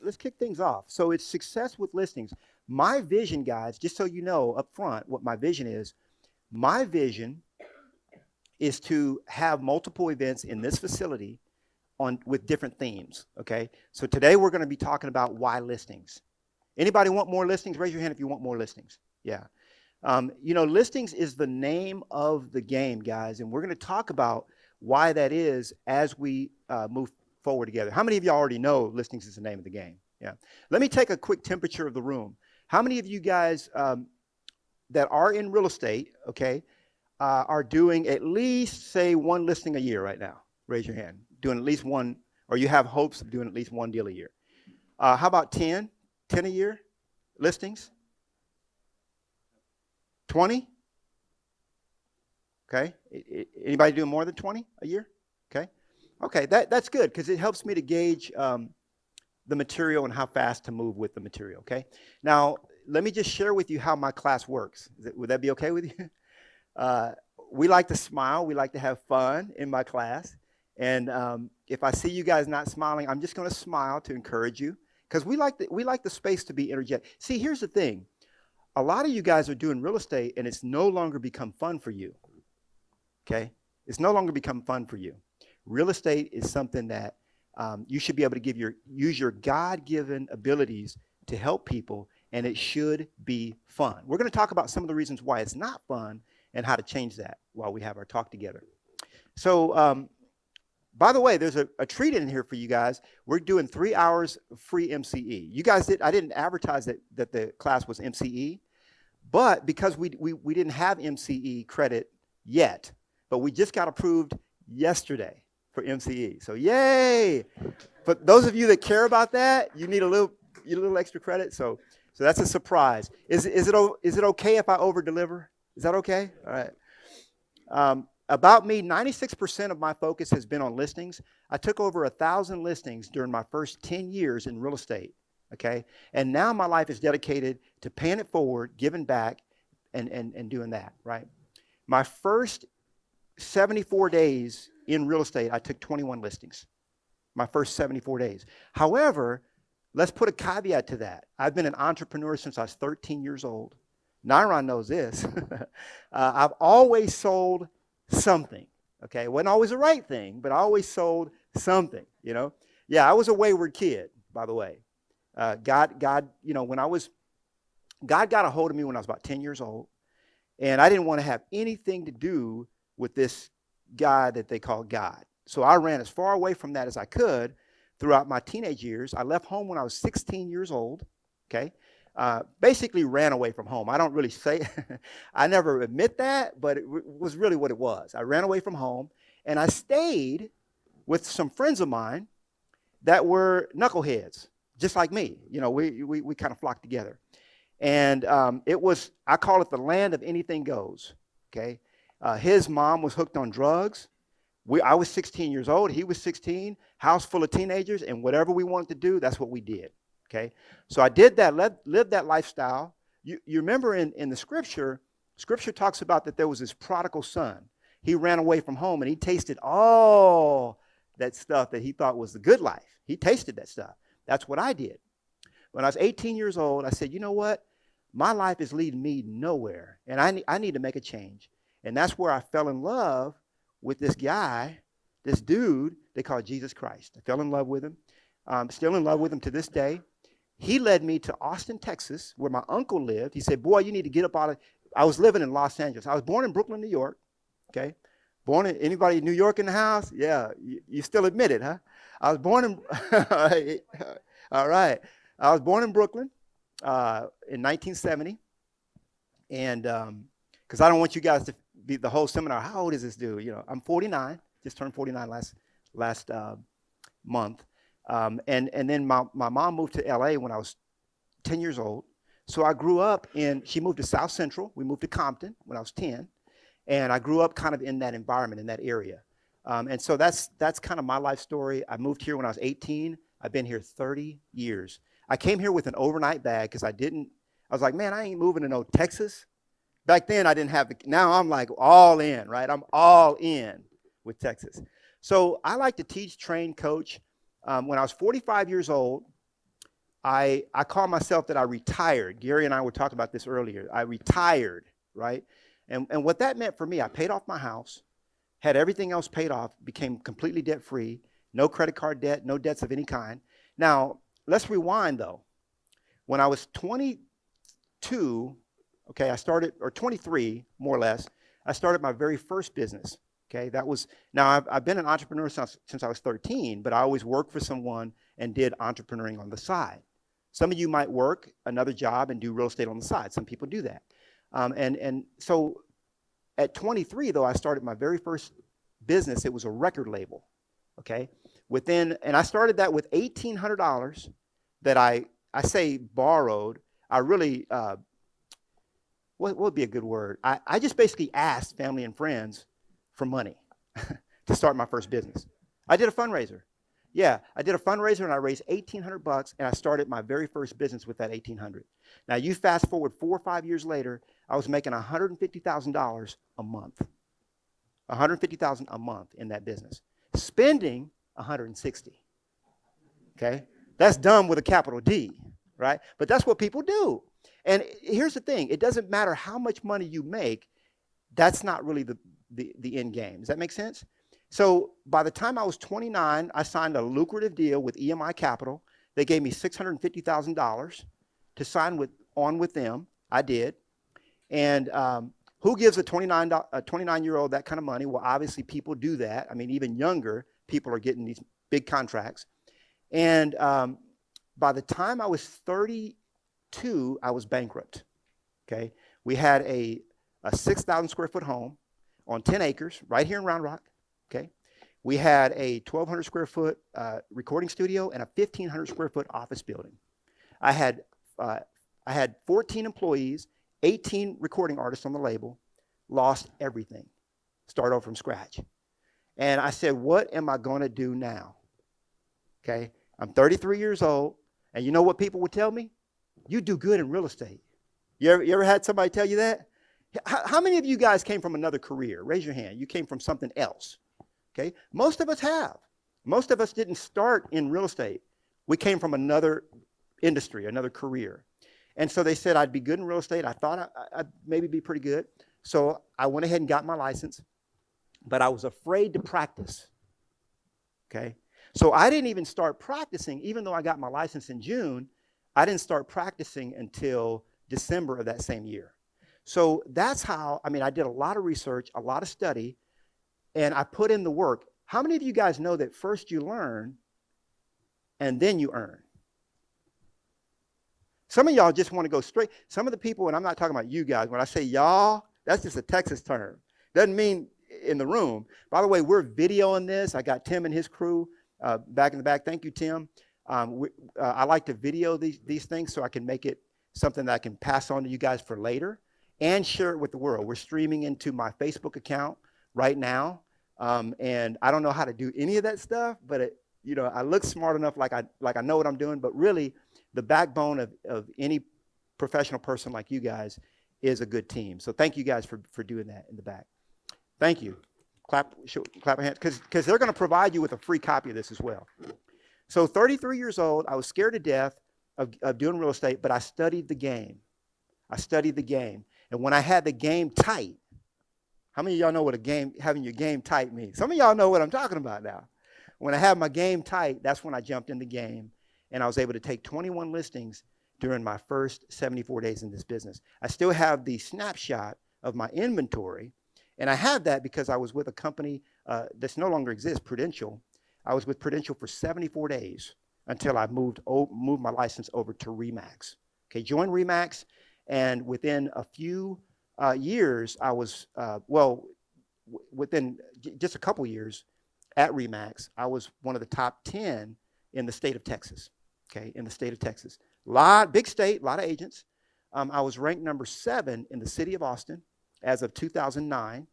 let's kick things off. So it's success with listings. My vision, guys, just so you know up front what my vision is, my vision is to have multiple events in this facility on with different themes. Okay. So today we're going to be talking about why listings. Anybody want more listings? Raise your hand if you want more listings. Yeah. Listings is the name of the game, guys, and we're going to talk about why that is as we move forward together. How many of you already know listings is the name of the game? Yeah. Let me take a quick temperature of the room. How many of you guys that are in real estate, okay, are doing at least, say, one listing a year right now? Raise your hand. Doing at least one, or you have hopes of doing at least one deal a year. How about 10? 10 a year listings? 20? Okay. Anybody doing more than 20 a year? Okay. Okay, that's good because it helps me to gauge the material and how fast to move with the material, okay? Now, let me just share with you how my class works. Would that be okay with you? We like to smile. We like to have fun in my class. And if I see you guys not smiling, I'm just going to smile to encourage you because we like the space to be energetic. See, here's the thing. A lot of you guys are doing real estate and it's no longer become fun for you, okay? It's no longer become fun for you. Real estate is something that you should be able to use your God-given abilities to help people, and it should be fun. We're going to talk about some of the reasons why it's not fun and how to change that while we have our talk together. So, by the way, there's a treat in here for you guys. We're doing 3 hours free MCE. You guys I didn't advertise that the class was MCE, but because we didn't have MCE credit yet, but we just got approved yesterday for MCE. So yay! But those of you that care about that, you need a little extra credit. So that's a surprise. Is it okay if I over deliver? Is that okay? All right. About me, 96% of my focus has been on listings. I took over 1,000 listings during my first 10 years in real estate. Okay, and now my life is dedicated to paying it forward, giving back, and doing that. Right. My first 74 days in real estate, I took 21 listings, my first 74 days. However, let's put a caveat to that. I've been an entrepreneur since I was 13 years old. Nyron knows this. I've always sold something, okay? It wasn't always the right thing, but I always sold something, you know? Yeah, I was a wayward kid, by the way. God got a hold of me when I was about 10 years old, and I didn't want to have anything to do with this guy that they call God. So I ran as far away from that as I could throughout my teenage years. I left home when I was 16 years old, okay? Basically ran away from home. I don't really say, I never admit that, but it was really what it was. I ran away from home, and I stayed with some friends of mine that were knuckleheads, just like me. You know, we kind of flocked together. And I call it the land of anything goes, okay? His mom was hooked on drugs. I was 16 years old. He was 16, house full of teenagers, and whatever we wanted to do, that's what we did, okay? So I did that, lived that lifestyle. You remember in the scripture talks about that there was this prodigal son. He ran away from home, and he tasted all that stuff that he thought was the good life. He tasted that stuff. That's what I did. When I was 18 years old, I said, you know what? My life is leading me nowhere, and I need to make a change. And that's where I fell in love with this guy, this dude they call Jesus Christ. I fell in love with him. I'm still in love with him to this day. He led me to Austin, Texas, where my uncle lived. He said, boy, you need to get up out of, I was living in Los Angeles. I was born in Brooklyn, New York, okay? Anybody in New York in the house? Yeah, you still admit it, huh? I was born in, all right. I was born in Brooklyn in 1970. And because I don't want you guys to be the whole seminar, how old is this dude? You know, I'm 49, just turned 49 last month. And then my mom moved to LA when I was 10 years old. So I grew up she moved to South Central. We moved to Compton when I was 10. And I grew up kind of in that environment, in that area. And so that's kind of my life story. I moved here when I was 18. I've been here 30 years. I came here with an overnight bag because I was like, man, I ain't moving to no Texas. Back then I didn't have now I'm like all in, right? I'm all in with Texas. So I like to teach, train, coach. When I was 45 years old, I call myself that I retired. Gary and I were talking about this earlier. I retired, right? And what that meant for me, I paid off my house, had everything else paid off, became completely debt-free, no credit card debt, no debts of any kind. Now, let's rewind, though. When I was 22, okay, I started, or 23, more or less, I started my very first business, okay? That was, now I've been an entrepreneur since I was 13, but I always worked for someone and did entrepreneuring on the side. Some of you might work another job and do real estate on the side. Some people do that. And so at 23, though, I started my very first business. It was a record label, okay? And I started that with $1,800 that I say borrowed. I really, what would be a good word? I just basically asked family and friends for money to start my first business. I did a fundraiser. Yeah, I did a fundraiser and I raised $1,800 and I started my very first business with that $1,800. Now you fast forward 4 or 5 years later, I was making $150,000 a month. $150,000 a month in that business. Spending $160. Okay? That's dumb with a capital D, right? But that's what people do. And here's the thing, it doesn't matter how much money you make, that's not really the end game. Does that make sense? So by the time I was 29, I signed a lucrative deal with EMI Capital. They gave me $650,000 to sign on with them. I did. And who gives a 29-year-old that kind of money? Well, obviously people do that. I mean, even younger people are getting these big contracts. And by the time I was 32, I was bankrupt. Okay, we had a 6,000 square foot home on 10 acres right here in Round Rock. Okay, we had a 1,200 square foot recording studio and a 1,500 square foot office building. I had 14 employees, 18 recording artists on the label, lost everything, start over from scratch. And I said, what am I going to do now? Okay, I'm 33 years old, and you know what people would tell me? You do good in real estate. You ever had somebody tell you that? How many of you guys came from another career? Raise your hand. You came from something else. Okay, most of us have. Most of us didn't start in real estate. We came from another industry, another career. And so they said I'd be good in real estate. I thought I'd maybe be pretty good. So I went ahead and got my license, but I was afraid to practice. Okay, so I didn't even start practicing, even though I got my license in June, I didn't start practicing until December of that same year. So that's how, I mean, I did a lot of research, a lot of study, and I put in the work. How many of you guys know that first you learn and then you earn? Some of y'all just want to go straight. Some of the people, and I'm not talking about you guys, when I say y'all, that's just a Texas term. Doesn't mean in the room. By the way, we're videoing this. I got Tim and his crew back in the back. Thank you, Tim. I like to video these things so I can make it something that I can pass on to you guys for later and share it with the world. We're streaming into my Facebook account right now, and I don't know how to do any of that stuff, but I look smart enough like I know what I'm doing, but really the backbone of any professional person like you guys is a good team. So thank you guys for doing that in the back. Thank you. Clap a hand, because they're going to provide you with a free copy of this as well. So 33 years old, I was scared to death of doing real estate, but I studied the game. And when I had the game tight, how many of y'all know what having your game tight means? Some of y'all know what I'm talking about now. When I had my game tight, that's when I jumped in the game, and I was able to take 21 listings during my first 74 days in this business. I still have the snapshot of my inventory, and I have that because I was with a company that's no longer exists, Prudential. I was with Prudential for 74 days until I moved my license over to RE/MAX. Okay, joined RE/MAX, and within a few years, I was, within just a couple years at RE/MAX, I was one of the top 10 in the state of Texas, okay, in the state of Texas. Big state, a lot of agents. I was ranked number 7 in the city of Austin as of 2009.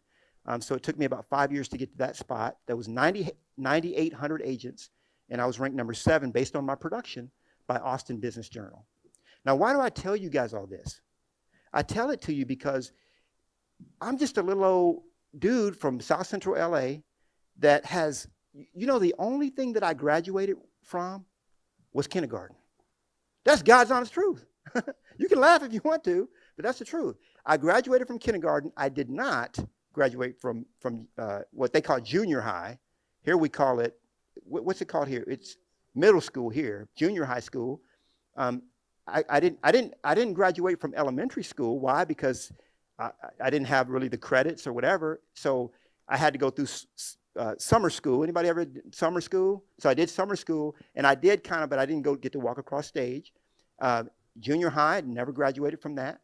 So it took me about 5 years to get to that spot. There was 9,800 agents, and I was ranked number 7 based on my production by Austin Business Journal. Now, why do I tell you guys all this? I tell it to you because I'm just a little old dude from South Central LA that has, the only thing that I graduated from was kindergarten. That's God's honest truth. You can laugh if you want to, but that's the truth. I graduated from kindergarten. I did not graduate from what they call junior high. Here we call it, what's it called here? It's middle school here, junior high school. I didn't graduate from elementary school. Why? Because I didn't have really the credits or whatever. So I had to go through summer school. Anybody ever did summer school? So I did summer school, and I did kind of, but I didn't get to walk across stage. Junior high, never graduated from that.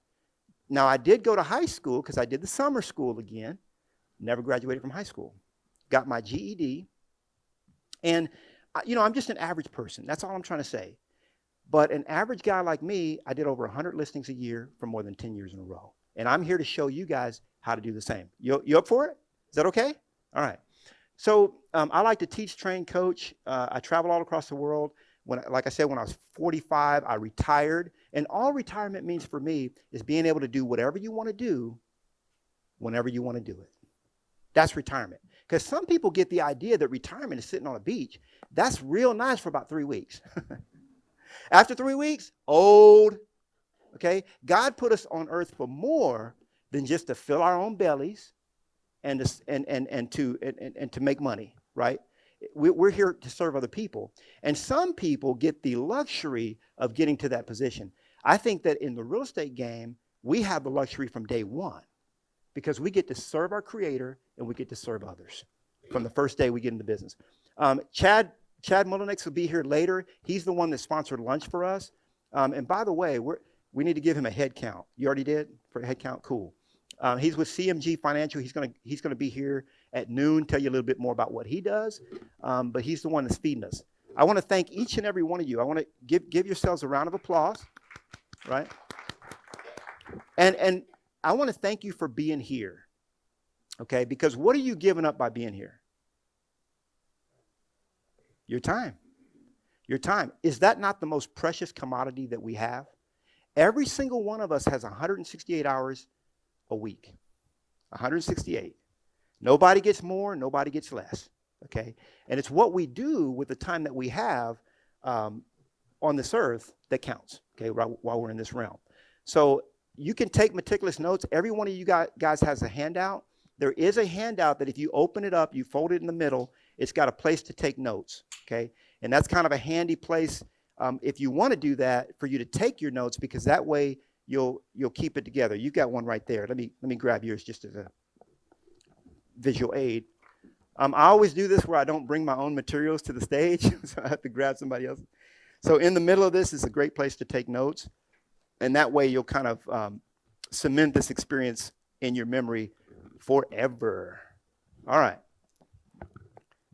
Now I did go to high school because I did the summer school again. Never graduated from high school. Got my GED, and I'm just an average person. That's all I'm trying to say. But an average guy like me, I did over 100 listings a year for more than 10 years in a row. And I'm here to show you guys how to do the same. You up for it? Is that okay? All right. So I like to teach, train, coach. I travel all across the world. Like I said, when I was 45, I retired. And all retirement means for me is being able to do whatever you want to do whenever you want to do it. That's retirement. Because some people get the idea that retirement is sitting on a beach. That's real nice for about 3 weeks. After 3 weeks, old. Okay? God put us on earth for more than just to fill our own bellies and to make money, right? We're here to serve other people. And some people get the luxury of getting to that position. I think that in the real estate game, we have the luxury from day one because we get to serve our Creator and we get to serve others from the first day we get into business. Chad Mullenix will be here later. He's the one that sponsored lunch for us. And by the way, we need to give him a head count. You already did for a head count? Cool. He's with CMG Financial. He's gonna be here at noon, tell you a little bit more about what he does. But he's the one that's feeding us. I want to thank each and every one of you. I want to give yourselves a round of applause, right? And I want to thank you for being here, okay? Because what are you giving up by being here? Your time. Your time. Is that not the most precious commodity that we have? Every single one of us has 168 hours a week. 168. Nobody gets more, nobody gets less, okay? And it's what we do with the time that we have on this earth that counts, okay, while we're in this realm. So you can take meticulous notes. Every one of you guys has a handout. There is a handout that if you open it up, you fold it in the middle, it's got a place to take notes, okay? And that's kind of a handy place if you want to do that for you to take your notes, because that way you'll keep it together. You got one right there. Let me grab yours just as a visual aid. I always do this where I don't bring my own materials to the stage, so I have to grab somebody else. So in the middle of this is a great place to take notes, and that way you'll kind of cement this experience in your memory forever. All right.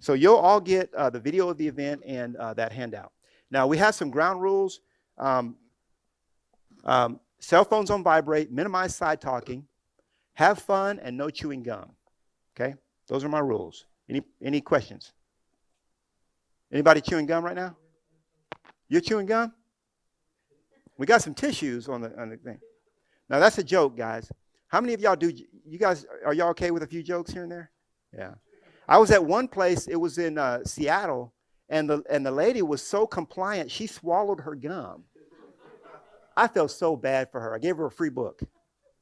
So you'll all get the video of the event and that handout. Now we have some ground rules. Cell phones on vibrate, minimize side talking, have fun, and no chewing gum. Okay, those are my rules. Any questions? Anybody chewing gum right now? You're chewing gum? We got some tissues on the thing. Now that's a joke, guys. How many of y'all do? You guys, are y'all okay with a few jokes here and there? Yeah. I was at one place. It was in Seattle, and the lady was so compliant. She swallowed her gum. I felt so bad for her. I gave her a free book.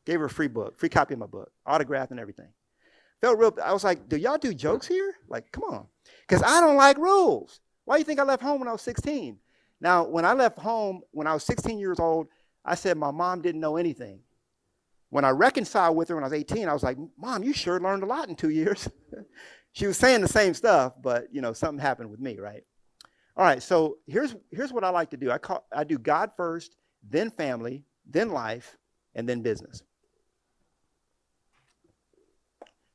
Free copy of my book, autographed and everything. Felt real. I was like, do y'all do jokes here? Like, come on. Because I don't like rules. Why do you think I left home when I was 16? Now, when I left home, when I was 16 years old, I said my mom didn't know anything. When I reconciled with her when I was 18, I was like, Mom, you sure learned a lot in 2 years. She was saying the same stuff, but, something happened with me, right? All right, so here's what I like to do. I do God first, then family, then life, and then business.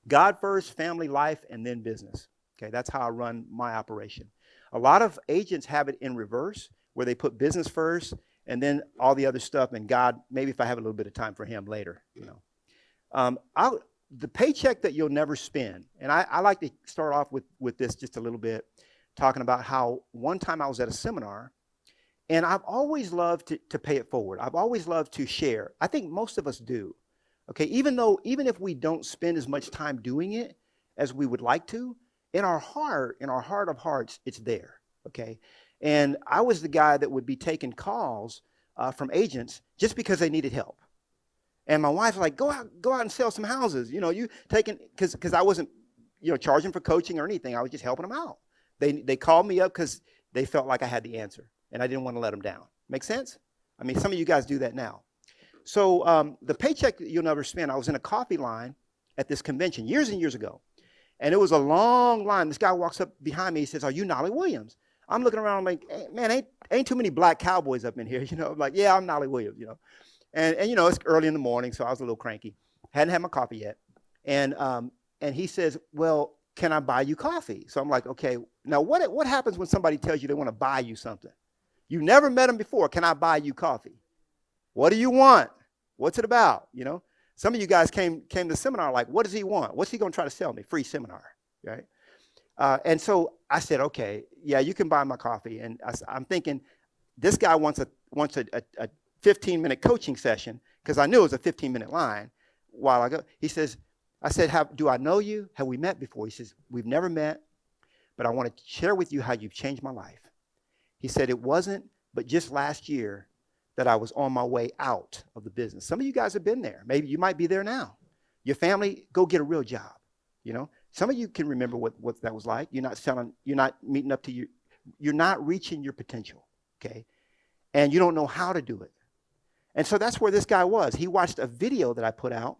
God first, family, life, and then business. Okay, that's how I run my operation. A lot of agents have it in reverse, where they put business first and then all the other stuff, and God, maybe if I have a little bit of time for him later, the paycheck that you'll never spend, and I like to start off with this just a little bit, talking about how one time I was at a seminar, and I've always loved to pay it forward. I've always loved to share. I think most of us do. Okay, even if we don't spend as much time doing it as we would like to, in our heart of hearts, it's there. Okay, And I was the guy that would be taking calls from agents just because they needed help. And my wife's like, go out and sell some houses. You know, you taking, because I wasn't, charging for coaching or anything. I was just helping them out. They called me up because they felt like I had the answer, and I didn't want to let them down. Make sense? I mean, some of you guys do that now. So the paycheck that you'll never spend, I was in a coffee line at this convention years and years ago, and it was a long line. This guy walks up behind me. He says, "Are you Knolly Williams?" I'm looking around like, hey, man, ain't too many black cowboys up in here. I'm like, yeah, I'm Knolly Williams, And it's early in the morning, so I was a little cranky. Hadn't had my coffee yet. And he says, well, can I buy you coffee? So I'm like, okay, now what happens when somebody tells you they want to buy you something? You never met them before. Can I buy you coffee? What do you want? What's it about? Some of you guys came to the seminar like, what does he want? What's he going to try to sell me? Free seminar, right? And so I said, okay, yeah, you can buy my coffee. And I'm thinking, this guy wants a 15-minute coaching session, because I knew it was a 15-minute line while I go. I said, do I know you? Have we met before? He says, we've never met, but I want to share with you how you've changed my life. He said, it wasn't but just last year that I was on my way out of the business. Some of you guys have been there. Maybe you might be there now. Your family, go get a real job. Some of you can remember what that was like. You're not selling, you're not meeting up to you're not reaching your potential, okay? And you don't know how to do it. And so that's where this guy was. He watched a video that I put out.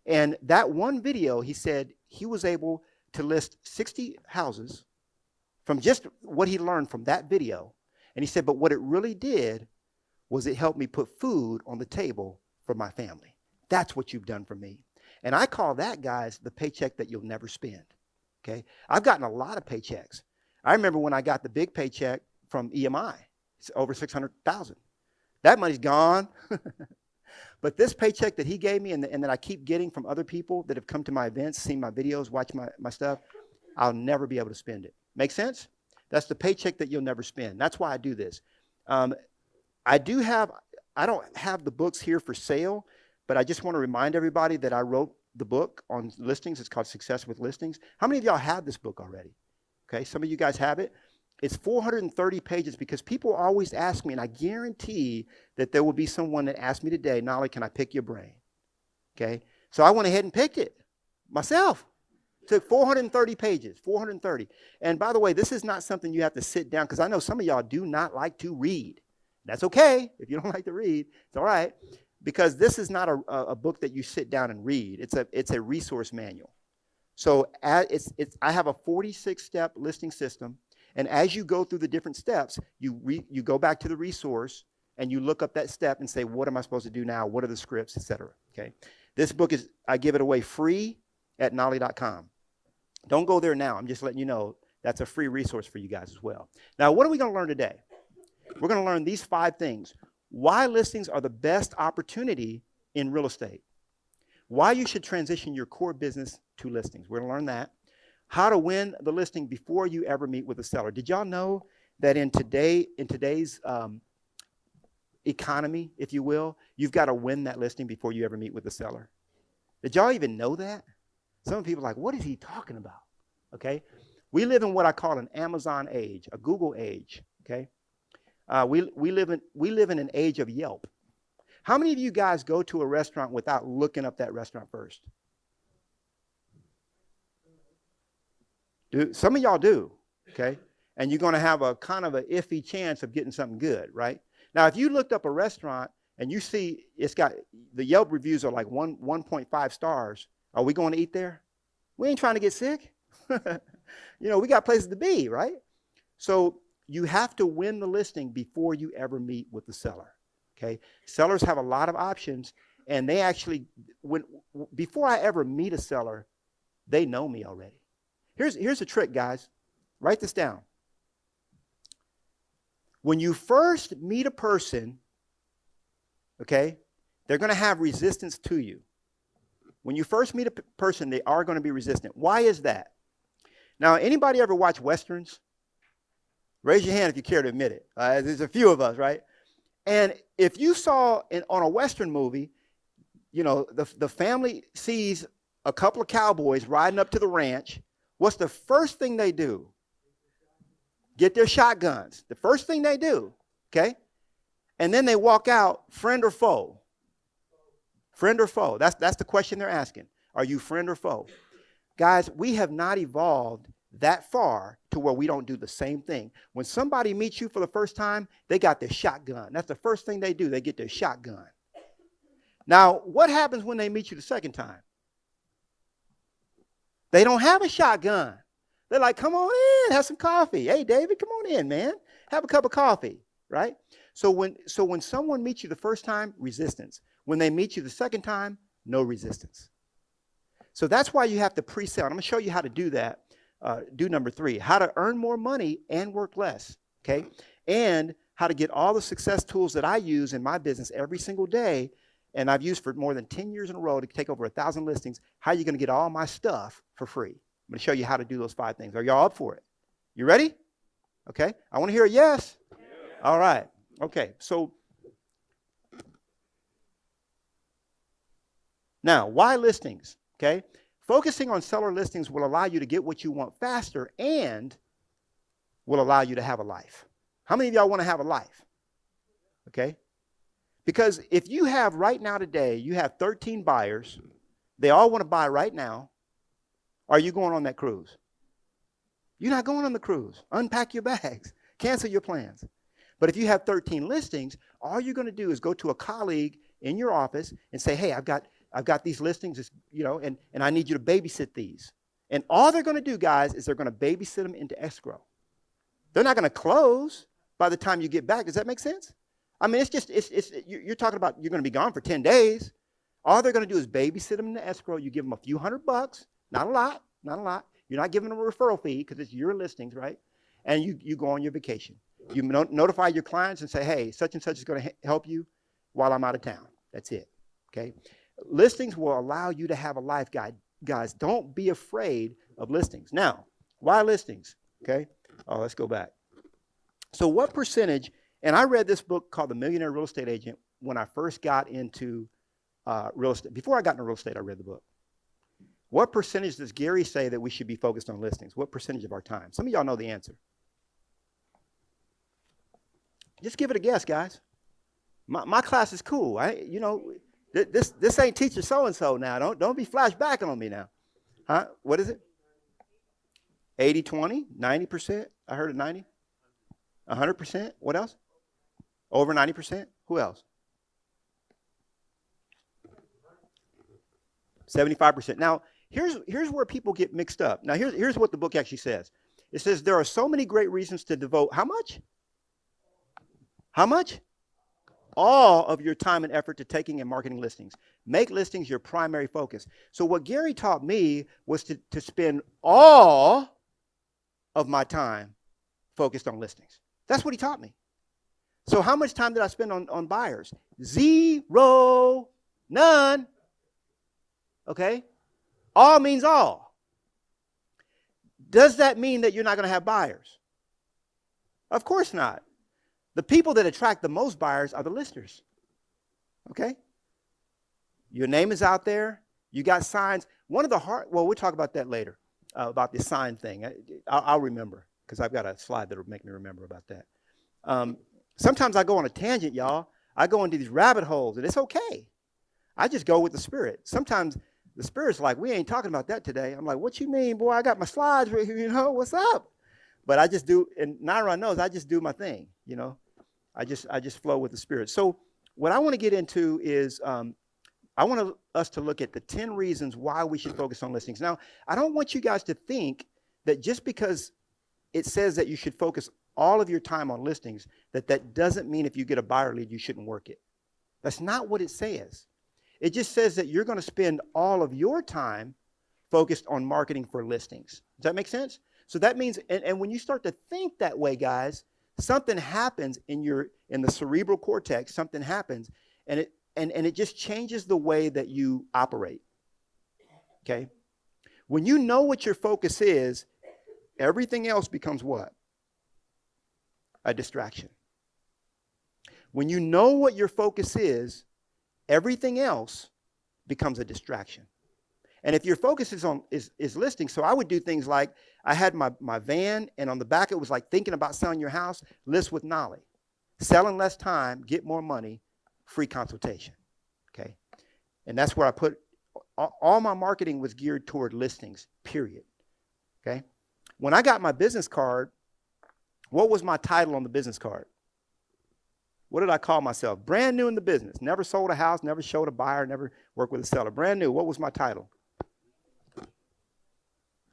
And that one video, he said he was able to list 60 houses from just what he learned from that video. And he said, but what it really did was it helped me put food on the table for my family. That's what you've done for me. And I call that, guys, the paycheck that you'll never spend, okay? I've gotten a lot of paychecks. I remember when I got the big paycheck from EMI. It's over $600,000. That money's gone. But this paycheck that he gave me and that I keep getting from other people that have come to my events, seen my videos, watched my stuff, I'll never be able to spend it. Make sense? That's the paycheck that you'll never spend. That's why I do this. I don't have the books here for sale, but I just want to remind everybody that I wrote the book on listings. It's called Success with Listings. How many of y'all have this book already? Okay, some of you guys have it. It's 430 pages because people always ask me, and I guarantee that there will be someone that asks me today, Knolly, can I pick your brain? Okay, so I went ahead and picked it myself. It took 430 pages, 430. And by the way, this is not something you have to sit down, because I know some of y'all do not like to read. That's okay. If you don't like to read, it's all right, because this is not a book that you sit down and read. It's a resource manual. So I have a 46-step listing system. And as you go through the different steps, you go back to the resource and you look up that step and say, what am I supposed to do now? What are the scripts, et cetera? Okay. This book I give it away free at knolly.com. Don't go there now. I'm just letting you know that's a free resource for you guys as well. Now, what are we going to learn today? We're going to learn these 5 things. Why listings are the best opportunity in real estate. Why you should transition your core business to listings. We're going to learn that. How to win the listing before you ever meet with a seller. Did y'all know that in today's economy, if you will, you've got to win that listing before you ever meet with the seller? Did y'all even know that? Some people are like, what is he talking about? Okay, we live in what I call an Amazon age, a Google age. Okay, we live in an age of Yelp. How many of you guys go to a restaurant without looking up that restaurant first? Some of y'all do, okay? And you're going to have a kind of an iffy chance of getting something good, right? Now, if you looked up a restaurant and you see it's got, the Yelp reviews are like 1.5 stars, are we going to eat there? We ain't trying to get sick. We got places to be, right? So you have to win the listing before you ever meet with the seller, okay? Sellers have a lot of options, and they actually, before I ever meet a seller, they know me already. Here's a trick, guys. Write this down. When you first meet a person, okay, they're going to have resistance to you. When you first meet a person, they are going to be resistant. Why is that? Now, anybody ever watch Westerns? Raise your hand if you care to admit it. There's a few of us, right? And if you saw on a Western movie, the family sees a couple of cowboys riding up to the ranch. What's the first thing they do? get their shotguns. The first thing they do, okay? And then they walk out, friend or foe? Friend or foe? That's the question they're asking. Are you friend or foe? Guys, we have not evolved that far to where we don't do the same thing. When somebody meets you for the first time, they got their shotgun. That's the first thing they do. They get their shotgun. Now, what happens when they meet you the second time? They don't have a shotgun. They're like, come on in, have some coffee. Hey, David, come on in, man. Have a cup of coffee, right? So when someone meets you the first time, resistance. When they meet you the second time, no resistance. So that's why you have to pre-sell. I'm going to show you how to do that. Do number 3, how to earn more money and work less, okay? And how to get all the success tools that I use in my business every single day, and I've used for more than 10 years in a row to take over 1,000 listings. How are you going to get all my stuff for free? I'm going to show you how to do those 5 things. Are y'all up for it? You ready? Okay. I want to hear a yes. Yeah. All right. Okay. So now, why listings? Okay. Focusing on seller listings will allow you to get what you want faster and will allow you to have a life. How many of y'all want to have a life? Okay. Because if you have right now today, you have 13 buyers, they all want to buy right now, are you going on that cruise? You're not going on the cruise. Unpack your bags. Cancel your plans. But if you have 13 listings, all you're going to do is go to a colleague in your office and say, hey, I've got these listings, and I need you to babysit these. And all they're going to do, guys, is they're going to babysit them into escrow. They're not going to close by the time you get back. Does that make sense? I mean, you're talking about you're going to be gone for 10 days. All they're going to do is babysit them in the escrow. You give them a few $100, not a lot. You're not giving them a referral fee because it's your listings, right? And you go on your vacation. You notify your clients and say, hey, such and such is going to help you while I'm out of town. That's it, okay? Listings will allow you to have a life, guys. Don't be afraid of listings. Now, why listings, okay? Oh, let's go back. So what percentage... And I read this book called The Millionaire Real Estate Agent when I first got into real estate. Before I got into real estate, I read the book. What percentage does Gary say that we should be focused on listings? What percentage of our time? Some of y'all know the answer. Just give it a guess, guys. My class is cool. This ain't teacher so-and-so now. Don't be flashbacking on me now. Huh? What is it? 80-20? 90%? I heard it 90? 100%? What else? Over 90%? Who else? 75%. Now, here's where people get mixed up. Now, here's what the book actually says. It says there are so many great reasons to devote how much? How much? All of your time and effort to taking and marketing listings. Make listings your primary focus. So what Gary taught me was to spend all of my time focused on listings. That's what he taught me. So how much time did I spend on buyers? 0, none. Okay? All means all. Does that mean that you're not going to have buyers? Of course not. The people that attract the most buyers are the listers. Okay? Your name is out there. You got signs. We'll talk about that later, about the sign thing. I'll remember because I've got a slide that will make me remember about that. Sometimes I go on a tangent, y'all. I go into these rabbit holes, and it's okay. I just go with the Spirit. Sometimes the Spirit's like, we ain't talking about that today. I'm like, what you mean, boy? I got my slides right here, what's up? But I just do, and Naira knows, I just do my thing, I just flow with the Spirit. So what I want to get into is I want us to look at the 10 reasons why we should focus on listings. Now, I don't want you guys to think that just because it says that you should focus all of your time on listings, that doesn't mean if you get a buyer lead, you shouldn't work it. That's not what it says. It just says that you're going to spend all of your time focused on marketing for listings. Does that make sense? So that means, and when you start to think that way, guys, something happens in the cerebral cortex, something happens, and it just changes the way that you operate. Okay? When you know what your focus is, everything else becomes what? A distraction. When you know what your focus is, everything else becomes a distraction. And if your focus is listing, so I would do things like I had my van, and on the back it was like thinking about selling your house, list with Knolly. Sell in less time, get more money, free consultation. Okay. And that's where I put all my marketing was geared toward listings, period. Okay. When I got my business card, what was my title on the business card? What did I call myself? Brand new in the business. Never sold a house, never showed a buyer, never worked with a seller. Brand new. What was my title?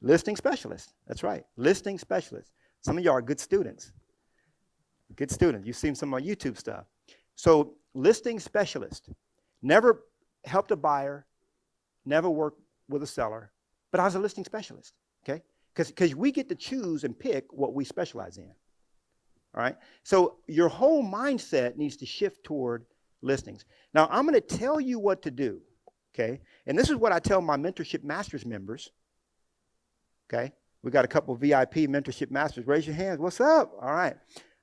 Listing specialist. That's right. Listing specialist. Some of y'all are good students. Good students. You've seen some of my YouTube stuff. So listing specialist. Never helped a buyer, never worked with a seller, but I was a listing specialist. Okay? Because we get to choose and pick what we specialize in. All right. So your whole mindset needs to shift toward listings. Now, I'm going to tell you what to do. Okay. And this is what I tell my Mentorship Masters members. Okay. We got a couple of VIP Mentorship Masters. Raise your hands. What's up? All right.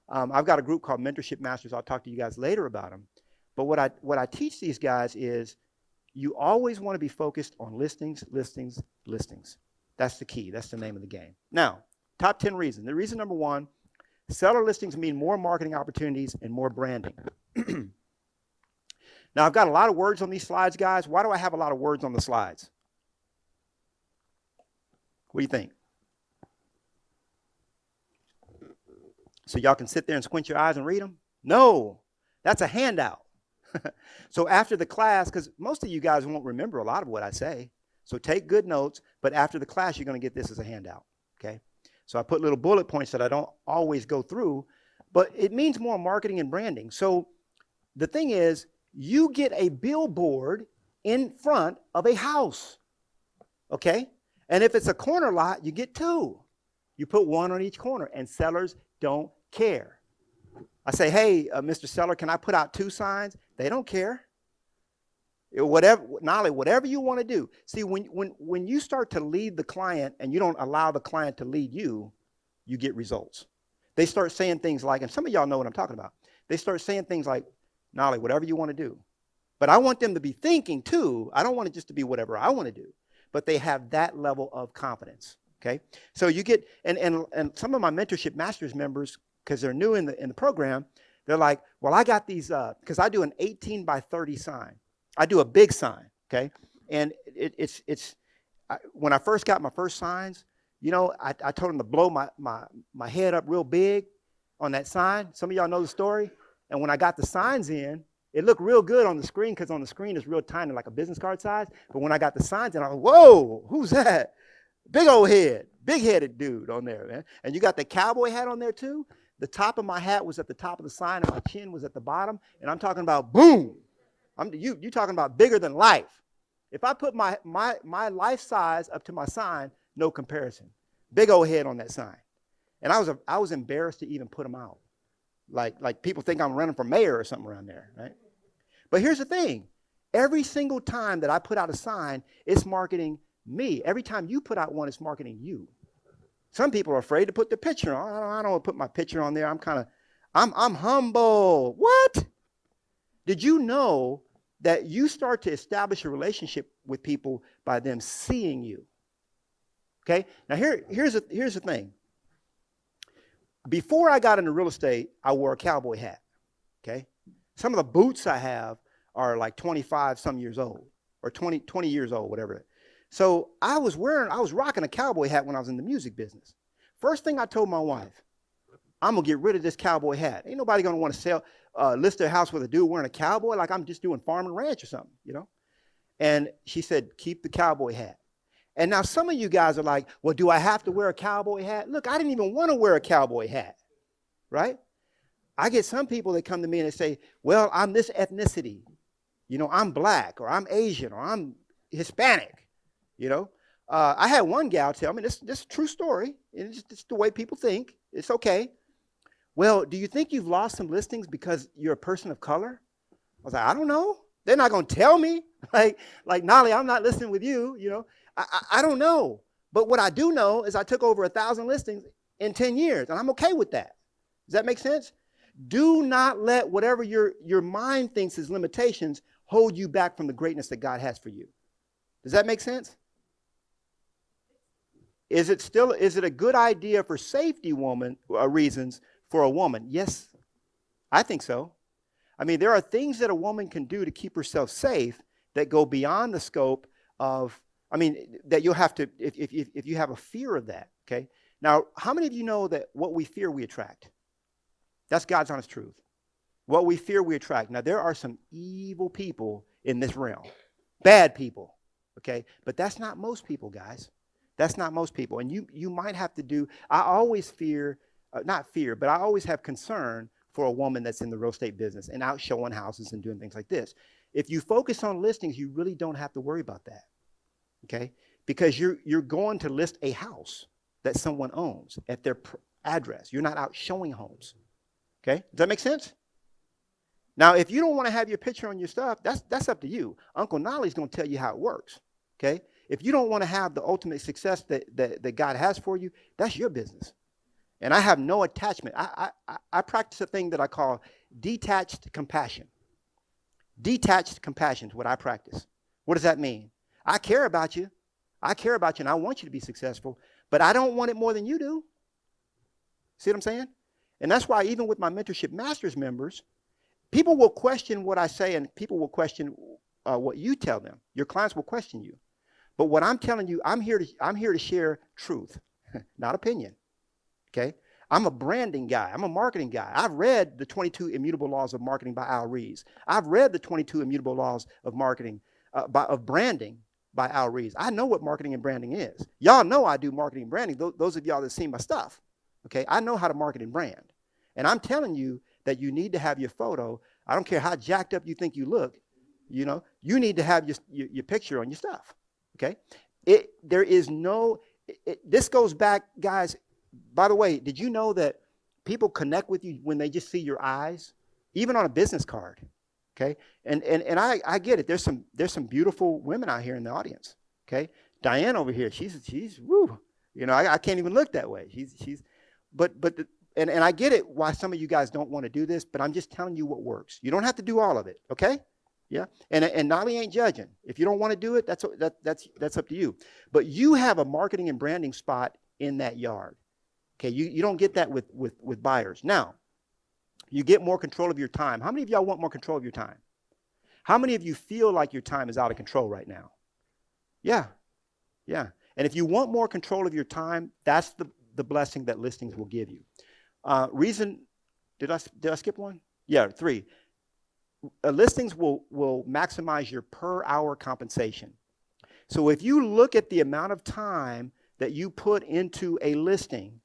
I've got a group called Mentorship Masters. I'll talk to you guys later about them. But what I teach these guys is you always want to be focused on listings, listings, listings. That's the key. That's the name of the game. Now, top 10 reasons. The reason number one, seller listings mean more marketing opportunities and more branding. Now, I've got a lot of words on these slides, guys. Why do I have a lot of words on the slides? What do you think? So y'all can sit there and squint your eyes and read them? No, that's a handout. So after the class, because most of you guys won't remember a lot of what I say, so take good notes, but after the class, you're going to get this as a handout, okay? So I put little bullet points that I don't always go through, but it means more marketing and branding. So the thing is, you get a billboard in front of a house, okay? And if it's a corner lot, you get two. You put one on each corner, and sellers don't care. I say, hey, Mr. Seller, can I put out two signs? They don't care. Whatever you want to do. See, when you start to lead the client and you don't allow the client to lead you, you get results. They start saying things like, and some of y'all know what I'm talking about. They start saying things like, Knolly, whatever you want to do. But I want them to be thinking too. I don't want it just to be whatever I want to do. But they have that level of confidence. Okay. So you get, and some of my Mentorship Masters members, because they're new in the program, they're like, well, I got these, because I do an 18 by 30 sign. I do a big sign, okay? And when I first got my first signs, you know, I told them to blow my head up real big on that sign. Some of y'all know the story. And when I got the signs in, it looked real good on the screen because on the screen it's real tiny, like a business card size. But when I got the signs in, I was like, whoa, who's that? Big old head, big-headed dude on there, man. And you got the cowboy hat on there too. The top of my hat was at the top of the sign and my chin was at the bottom. And I'm talking about boom. You talking about bigger than life. If I put my life size up to my sign, no comparison. Big old head on that sign. And I was embarrassed to even put them out. Like people think I'm running for mayor or something around there, right? But here's the thing. Every single time that I put out a sign, it's marketing me. Every time you put out one, it's marketing you. Some people are afraid to put the picture on. I don't want to put my picture on there. I'm humble. What? Did you know that you start to establish a relationship with people by them seeing you? Okay. Now here's the thing. Before I got into real estate, I wore a cowboy hat. Okay. Some of the boots I have are like 25 some years old or 20 years old, whatever. So I was rocking a cowboy hat when I was in the music business. First thing I told my wife, I'm going to get rid of this cowboy hat. Ain't nobody going to want to list their house with a dude wearing a cowboy like I'm just doing farm and ranch or something, you know? And she said, keep the cowboy hat. And now some of you guys are like, well, do I have to wear a cowboy hat? Look, I didn't even want to wear a cowboy hat, right? I get some people that come to me and they say, well, I'm this ethnicity. You know, I'm black or I'm Asian or I'm Hispanic. You know, I had one gal tell me, this is a true story. It's just the way people think. It's okay. Well, do you think you've lost some listings because you're a person of color? I was like, I don't know. They're not going to tell me. like Knolly, I'm not listening with you. You know, I don't know. But what I do know is I took over 1,000 listings in 10 years, and I'm okay with that. Does that make sense? Do not let whatever your mind thinks is limitations hold you back from the greatness that God has for you. Does that make sense? Is it a good idea for safety reasons for a woman? Yes, I think so. I mean, there are things that a woman can do to keep herself safe that go beyond the scope of, I mean, that you'll have to, if you have a fear of that, okay? Now, how many of you know that what we fear, we attract? That's God's honest truth. What we fear, we attract. Now, there are some evil people in this realm, bad people, okay? But that's not most people, guys. That's not most people. And you might have to do, I always fear, not fear, but I always have concern for a woman that's in the real estate business and out showing houses and doing things like this. If you focus on listings, you really don't have to worry about that, okay? Because you're going to list a house that someone owns at their address. You're not out showing homes, okay? Does that make sense? Now, if you don't want to have your picture on your stuff, that's up to you. Uncle Knolly's going to tell you how it works, okay? If you don't want to have the ultimate success that God has for you, that's your business. And I have no attachment. I practice a thing that I call detached compassion. Detached compassion is what I practice. What does that mean? I care about you. I care about you, and I want you to be successful, but I don't want it more than you do. See what I'm saying? And that's why even with my Mentorship Masters members, people will question what I say, and people will question what you tell them. Your clients will question you. But what I'm telling you, I'm here to share truth, not opinion. Okay? I'm a branding guy. I'm a marketing guy. I've read the 22 Immutable Laws of Marketing by Al Ries. I've read the 22 Immutable Laws of Marketing, of Branding by Al Ries. I know what marketing and branding is. Y'all know I do marketing and branding. Those of y'all that see my stuff. Okay? I know how to market and brand. And I'm telling you that you need to have your photo. I don't care how jacked up you think you look. You know, you need to have your picture on your stuff. Okay? There is no, this goes back, guys. By the way, did you know that people connect with you when they just see your eyes, even on a business card? Okay, and I get it. There's some beautiful women out here in the audience. Okay, Diane over here, she's woo. You know, I can't even look that way. And I get it why some of you guys don't want to do this, but I'm just telling you what works. You don't have to do all of it. Okay, yeah. And Knolly ain't judging. If you don't want to do it, that's up to you. But you have a marketing and branding spot in that yard. Okay, you don't get that with buyers. Now, you get more control of your time. How many of y'all want more control of your time? How many of you feel like your time is out of control right now? Yeah. And if you want more control of your time, that's the blessing that listings will give you. Did I skip one? Yeah, 3. Listings will maximize your per hour compensation. So if you look at the amount of time that you put into a listing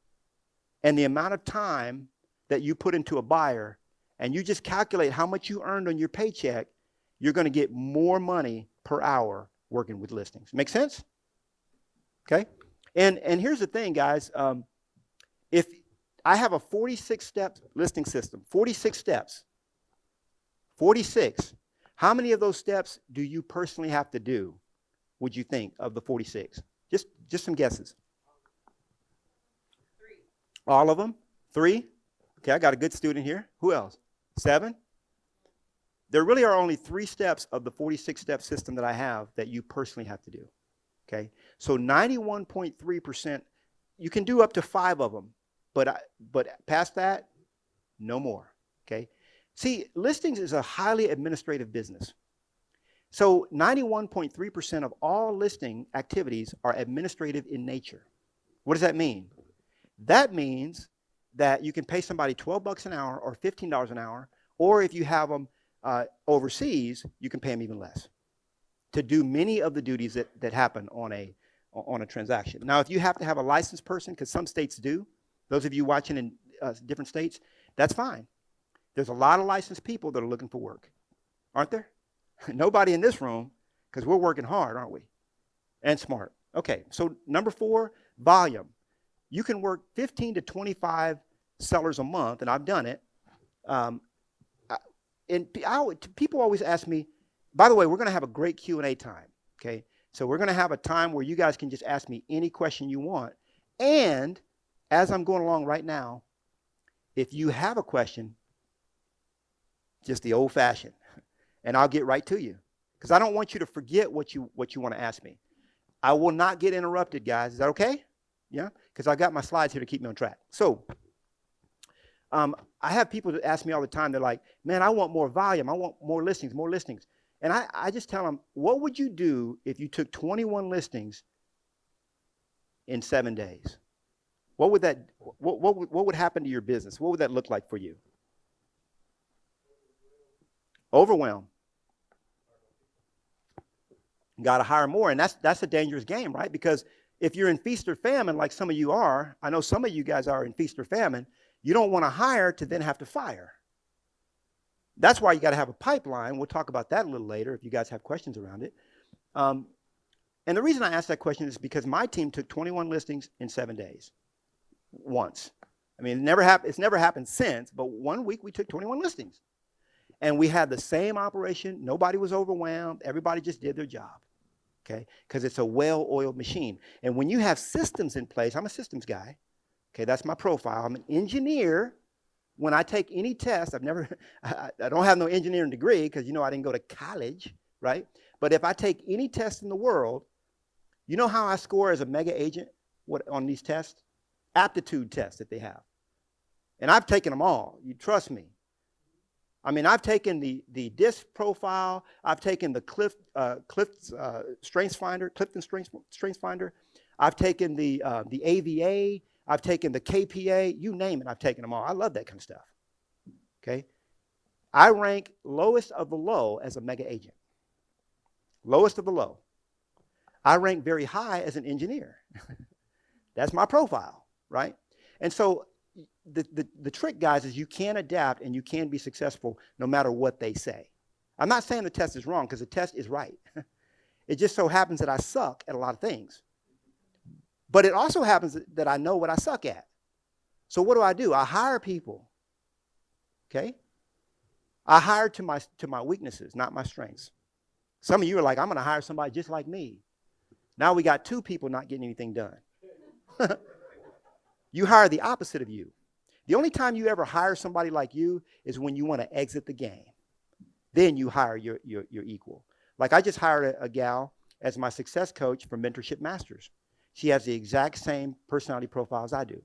and the amount of time that you put into a buyer, and you just calculate how much you earned on your paycheck, you're going to get more money per hour working with listings. Make sense? Okay? And here's the thing, guys. If I have a 46-step listing system, 46 steps, 46. How many of those steps do you personally have to do, would you think, of the 46? Just some guesses. 3. All of them? 3? Okay, I got a good student here. Who else? 7? There really are only 3 steps of the 46-step system that I have that you personally have to do. Okay? So 91.3%, you can do up to 5 of them, but past that, no more. Okay? See, listings is a highly administrative business. So 91.3% of all listing activities are administrative in nature. What does that mean? That means that you can pay somebody $12 an hour or $15 an hour, or if you have them overseas, you can pay them even less to do many of the duties that happen on a transaction. Now, if you have to have a licensed person, because some states do, those of you watching in different states, that's fine. There's a lot of licensed people that are looking for work, aren't there? Nobody in this room, because we're working hard, aren't we? And smart. Okay, so number 4, volume. You can work 15 to 25 sellers a month, and I've done it. People always ask me, by the way, we're going to have a great Q&A time, okay? So we're going to have a time where you guys can just ask me any question you want. And as I'm going along right now, if you have a question, just the old-fashioned, and I'll get right to you, because I don't want you to forget what you want to ask me. I will not get interrupted, guys. Is that okay? Yeah, because I got my slides here to keep me on track. So I have people that ask me all the time. They're like, man, I want more volume. I want more listings, more listings. And I just tell them, what would you do if you took 21 listings in 7 days? What would that, what would happen to your business? What would that look like for you? Overwhelm. Got to hire more. And that's a dangerous game, right? Because if you're in feast or famine, like some of you are, I know some of you guys are in feast or famine, you don't want to hire to then have to fire. That's why you got to have a pipeline. We'll talk about that a little later if you guys have questions around it. And the reason I asked that question is because my team took 21 listings in 7 days. Once. I mean, it's never happened since, but 1 week we took 21 listings. And we had the same operation. Nobody was overwhelmed. Everybody just did their job. Okay? Because it's a well-oiled machine. And when you have systems in place, I'm a systems guy. Okay, that's my profile. I'm an engineer. When I take any test, I don't have no engineering degree because, I didn't go to college, right? But if I take any test in the world, you know how I score as a mega agent on these tests? Aptitude tests that they have. And I've taken them all. You trust me. I mean, I've taken the DISC profile. I've taken the Clifton Strengths Finder. I've taken the AVA. I've taken the KPA. You name it, I've taken them all. I love that kind of stuff. Okay? I rank lowest of the low as a mega agent. Lowest of the low. I rank very high as an engineer. That's my profile, right? And so the trick, guys, is you can adapt and you can be successful no matter what they say. I'm not saying the test is wrong because the test is right. It just so happens that I suck at a lot of things. But it also happens that I know what I suck at. So what do? I hire people. Okay? I hire to my weaknesses, not my strengths. Some of you are like, I'm going to hire somebody just like me. Now we got 2 people not getting anything done. You hire the opposite of you. The only time you ever hire somebody like you is when you want to exit the game. Then you hire your equal. Like I just hired a gal as my success coach for Mentorship Masters. She has the exact same personality profile as I do.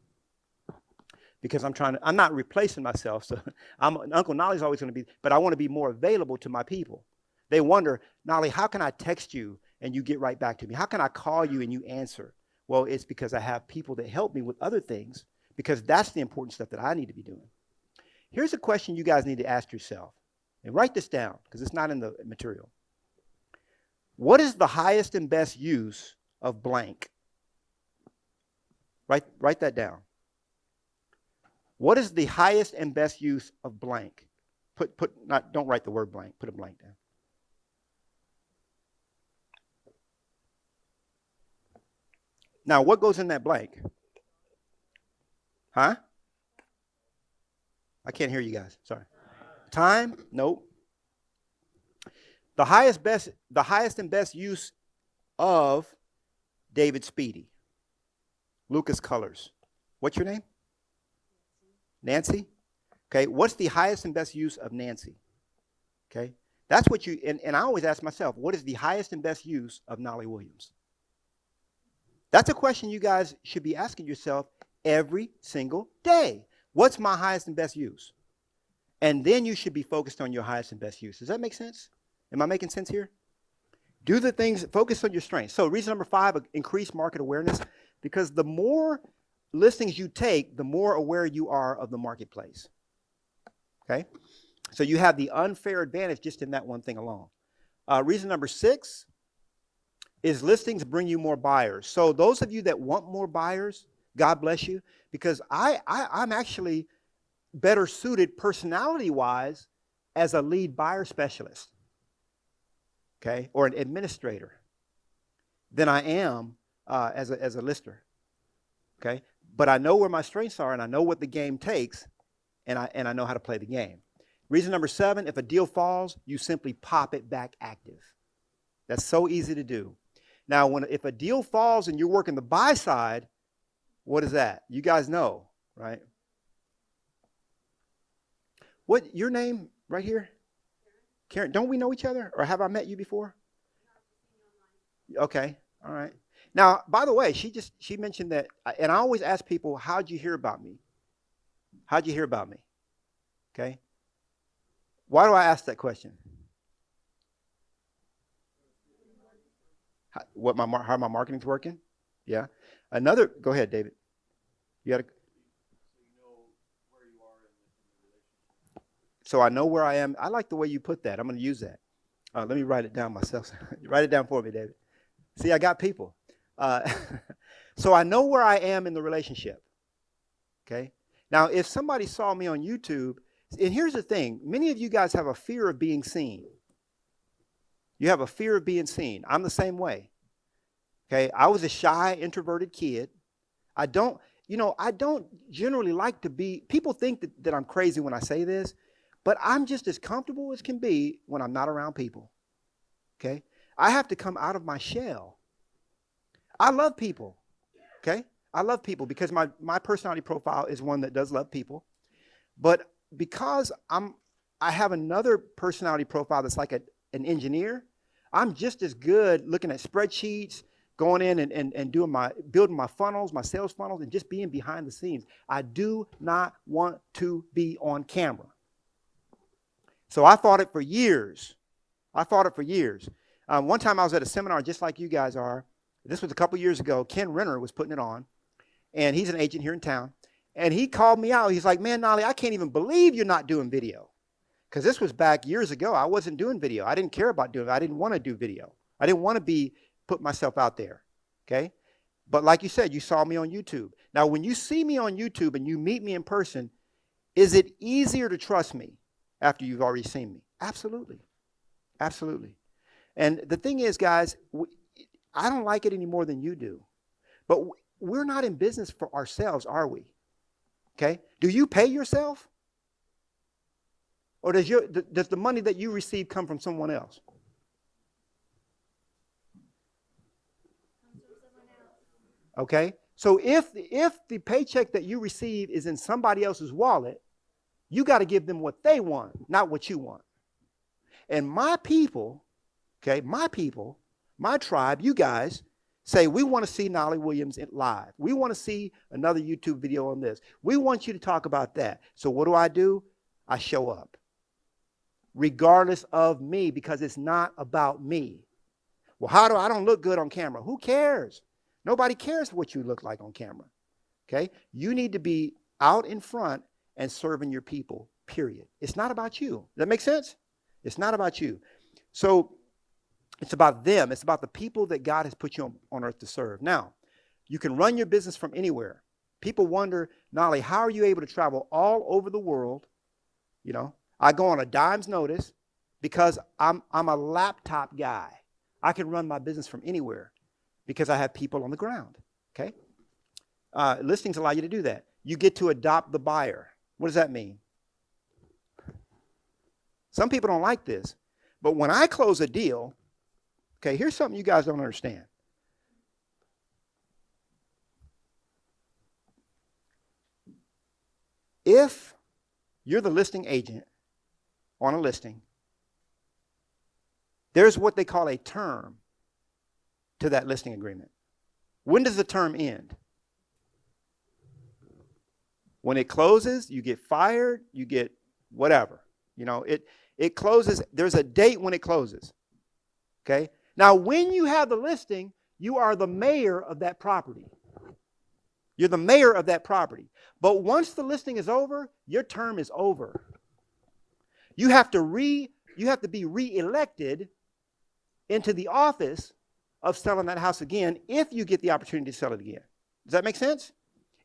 Because I'm not replacing myself. So Uncle Knolly's always going to be, but I want to be more available to my people. They wonder, Knolly, how can I text you and you get right back to me? How can I call you and you answer? Well, it's because I have people that help me with other things because that's the important stuff that I need to be doing. Here's a question you guys need to ask yourself. And write this down because it's not in the material. What is the highest and best use of blank? Write that down. What is the highest and best use of blank? Don't write the word blank. Put a blank down. Now, what goes in that blank? Huh? I can't hear you guys. Sorry. Time? Nope. The highest and best use of David Speedy. Lucas Colors. What's your name? Nancy? Okay. What's the highest and best use of Nancy? Okay. That's what and I always ask myself, what is the highest and best use of Knolly Williams? That's a question you guys should be asking yourself every single day. What's my highest and best use? And then you should be focused on your highest and best use. Does that make sense? Am I making sense here? Do the things, focus on your strengths. So reason number 5, increase market awareness. Because the more listings you take, the more aware you are of the marketplace. Okay? So you have the unfair advantage just in that one thing alone. Reason number 6 is listings bring you more buyers. So those of you that want more buyers, God bless you, because I'm actually better suited personality-wise as a lead buyer specialist, okay, or an administrator than I am as a lister, okay? But I know where my strengths are, and I know what the game takes, and I know how to play the game. Reason number 7, if a deal falls, you simply pop it back active. That's so easy to do. Now, if a deal falls and you're working the buy side, what is that? You guys know, right? What, your name right here? Karen, don't we know each other? Or have I met you before? Okay, all right. Now, by the way, she mentioned that, and I always ask people, how'd you hear about me? How'd you hear about me? Okay. Why do I ask that question? How my marketing's working? Yeah. Go ahead, David. You got to. So I know where I am. I like the way you put that. I'm going to use that. Let me write it down myself. Write it down for me, David. See, I got people. So I know where I am in the relationship. Okay. Now, if somebody saw me on YouTube, and here's the thing, many of you guys have a fear of being seen. You have a fear of being seen. I'm the same way. Okay. I was a shy, introverted kid. I don't generally like to be, people think that I'm crazy when I say this, but I'm just as comfortable as can be when I'm not around people. Okay. I have to come out of my shell. I love people. Okay. I love people because my personality profile is one that does love people. But because I have another personality profile that's like an engineer, I'm just as good looking at spreadsheets, going in and building my funnels, my sales funnels, and just being behind the scenes. I do not want to be on camera. So I fought it for years. One time I was at a seminar just like you guys are. This was a couple years ago. Ken Renner was putting it on, and he's an agent here in town. And he called me out. He's like, man, Knolly, I can't even believe you're not doing video. Because this was back years ago. I wasn't doing video. I didn't care about doing it. I didn't want to do video. I didn't want to put myself out there. Okay? But like you said, you saw me on YouTube. Now, when you see me on YouTube and you meet me in person, is it easier to trust me after you've already seen me? Absolutely. Absolutely. And the thing is, guys, I don't like it any more than you do. But we're not in business for ourselves, are we? Okay? Do you pay yourself? Or does the money that you receive come from someone else? Okay? So if the paycheck that you receive is in somebody else's wallet, you got to give them what they want, not what you want. And my people, okay, my tribe, you guys, say, we want to see Knolly Williams live. We want to see another YouTube video on this. We want you to talk about that. So what do? I show up. Regardless of me, because it's not about me. Well, I don't look good on camera? Who cares? Nobody cares what you look like on camera. Okay? You need to be out in front and serving your people, period. It's not about you. Does that make sense? It's not about you. So it's about them. It's about the people that God has put you on earth to serve. Now, you can run your business from anywhere. People wonder, Knolly, how are you able to travel all over the world? You know, I go on a dime's notice because I'm a laptop guy. I can run my business from anywhere because I have people on the ground. Okay? Listings allow you to do that. You get to adopt the buyer. What does that mean? Some people don't like this, but when I close a deal, okay, here's something you guys don't understand. If you're the listing agent on a listing, there's what they call a term to that listing agreement. When does the term end? When it closes, you get fired, you get whatever. You know, it closes. There's a date when it closes. Okay? Now, when you have the listing, you are the mayor of that property. You're the mayor of that property. But once the listing is over, your term is over. You have to be re-elected into the office of selling that house again if you get the opportunity to sell it again. Does that make sense?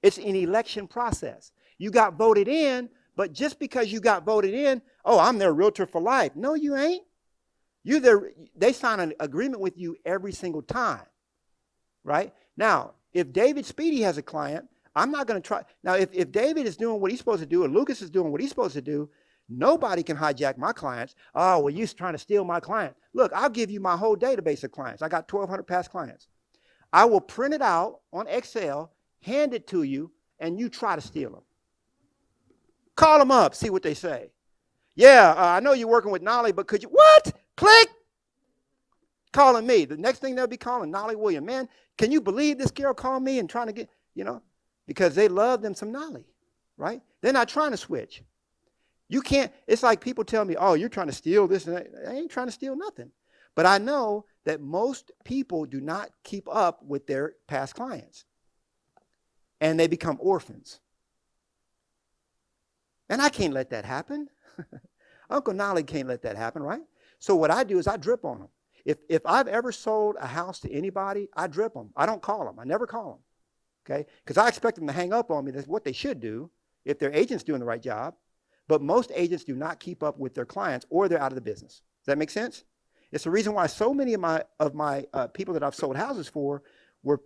It's an election process. You got voted in, but just because you got voted in, oh, I'm their realtor for life. No, you ain't. They sign an agreement with you every single time, right? Now, if David Speedy has a client, I'm not going to try. Now, if David is doing what he's supposed to do and Lucas is doing what he's supposed to do, nobody can hijack my clients. Oh, well, you're trying to steal my client. Look, I'll give you my whole database of clients. I got 1,200 past clients. I will print it out on Excel, hand it to you, and you try to steal them. Call them up, see what they say. Yeah, I know you're working with Knolly, but could you, what? Click. calling me. The next thing they'll be calling Knolly Williams. Man, can you believe this girl called me and trying to get, because they love them some Knolly, right? They're not trying to switch. You can't, it's like people tell me, oh, you're trying to steal this and that. I ain't trying to steal nothing. But I know that most people do not keep up with their past clients. And they become orphans. And I can't let that happen. Uncle Knolly can't let that happen, right? So what I do is I drip on them. If I've ever sold a house to anybody, I drip them. I don't call them. I never call them. Okay? Because I expect them to hang up on me. That's what they should do if their agent's doing the right job. But most agents do not keep up with their clients, or they're out of the business. Does that make sense? It's the reason why so many of my people that I've sold houses for were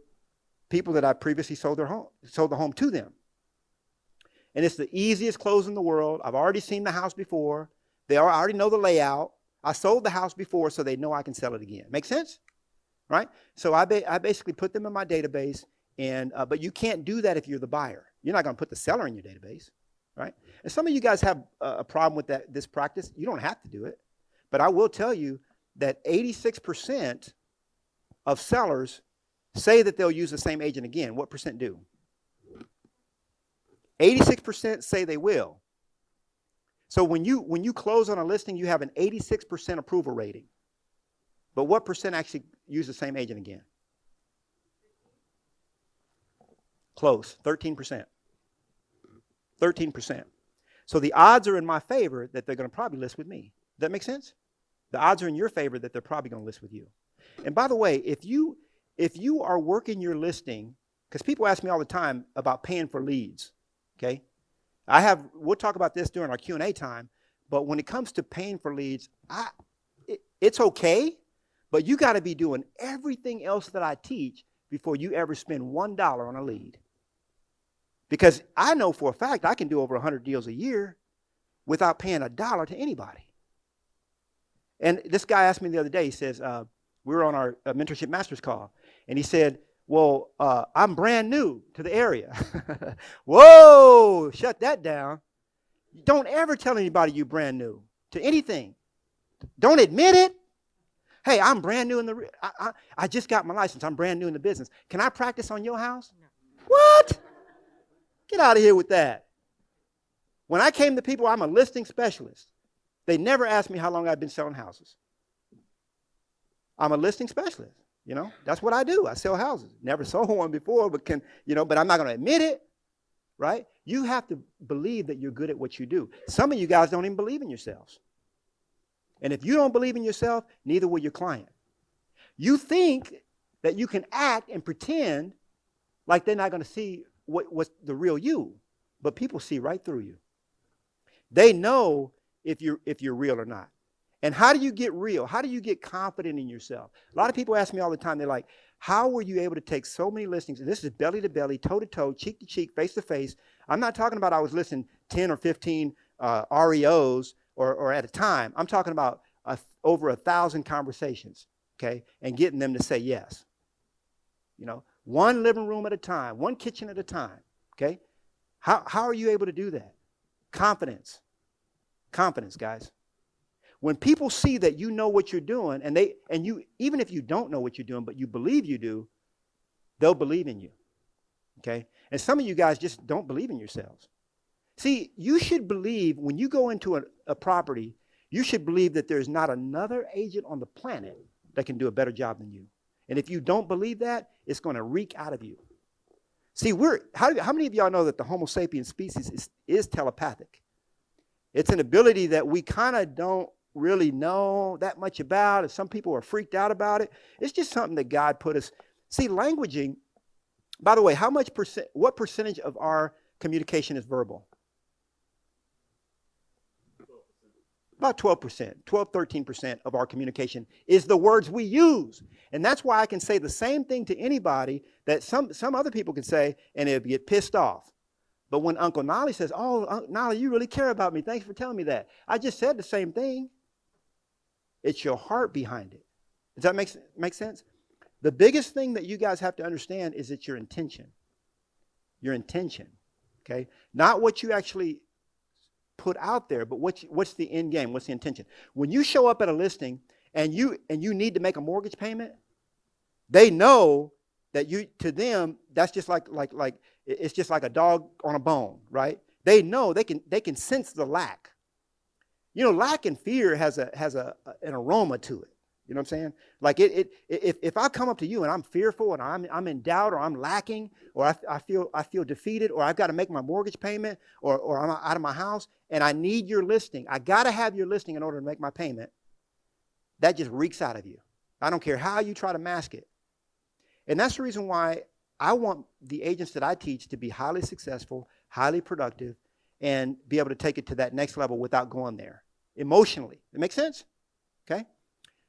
people that I previously sold the home to them. And it's the easiest close in the world. I've already seen the house before. I already know the layout. I sold the house before, so they know I can sell it again. Make sense? Right? So I basically put them in my database, but you can't do that if you're the buyer. You're not going to put the seller in your database, right? And some of you guys have a problem with this practice. You don't have to do it. But I will tell you that 86% of sellers say that they'll use the same agent again. What percent do? 86% say they will. So when you close on a listing, you have an 86% approval rating. But what percent actually use the same agent again? Close, 13%. 13%. So the odds are in my favor that they're going to probably list with me. Does that make sense? The odds are in your favor that they're probably going to list with you. And by the way, if you are working your listing, because people ask me all the time about paying for leads, okay? We'll talk about this during our Q&A time, but when it comes to paying for leads, it's okay, but you got to be doing everything else that I teach before you ever spend $1 on a lead. Because I know for a fact I can do over 100 deals a year without paying $1 to anybody. And this guy asked me the other day, he says, we were on our Mentorship Masters call, and he said, well, I'm brand new to the area. Whoa, shut that down. Don't ever tell anybody you're brand new to anything. Don't admit it. Hey, I'm brand new in I just got my license. I'm brand new in the business. Can I practice on your house? No. What? Get out of here with that. When I came to people, I'm a listing specialist. They never asked me how long I've been selling houses. I'm a listing specialist. That's what I do. I sell houses. Never sold one before, but but I'm not going to admit it, right? You have to believe that you're good at what you do. Some of you guys don't even believe in yourselves. And if you don't believe in yourself, neither will your client. You think that you can act and pretend like they're not going to see what's the real you, but people see right through you. They know if you're real or not. And how do you get real? How do you get confident in yourself? A lot of people ask me all the time, they're like, how were you able to take so many listings? And this is belly to belly, toe to toe, cheek to cheek, face to face. I'm not talking about I was listing 10 or 15 REOs or at a time. I'm talking about over 1,000 conversations, okay, and getting them to say yes. One living room at a time, one kitchen at a time, okay? How are you able to do that? Confidence. Confidence, guys. When people see that you know what you're doing, and you even if you don't know what you're doing, but you believe you do, they'll believe in you. Okay? And some of you guys just don't believe in yourselves. See, you should believe when you go into a property, you should believe that there's not another agent on the planet that can do a better job than you. And if you don't believe that, it's going to reek out of you. See, how many of y'all know that the Homo sapiens species is telepathic? It's an ability that we kind of don't really know that much about, and some people are freaked out about it. It's just something that God put us. See, languaging, by the way, what percentage of our communication is verbal? About 12%, 13% of our communication is the words we use. And that's why I can say the same thing to anybody that some other people can say, and they'll get pissed off. But when Uncle Knolly says, oh, Knolly, you really care about me. Thanks for telling me that. I just said the same thing. It's your heart behind it. Does that make sense? The biggest thing that you guys have to understand is it's your intention. Your intention, okay? Not what you actually put out there, but what's the end game? What's the intention? When you show up at a listing and you need to make a mortgage payment, they know that to them, that's just like it's just like a dog on a bone, right? They know they can sense the lack. Lack and fear has an aroma to it. You know what I'm saying? Like if I come up to you and I'm fearful and I'm in doubt or I'm lacking or I feel defeated or I've got to make my mortgage payment or I'm out of my house and I need your listing, I got to have your listing in order to make my payment. That just reeks out of you. I don't care how you try to mask it. And that's the reason why I want the agents that I teach to be highly successful, highly productive, and be able to take it to that next level without going there emotionally. It makes sense? Okay.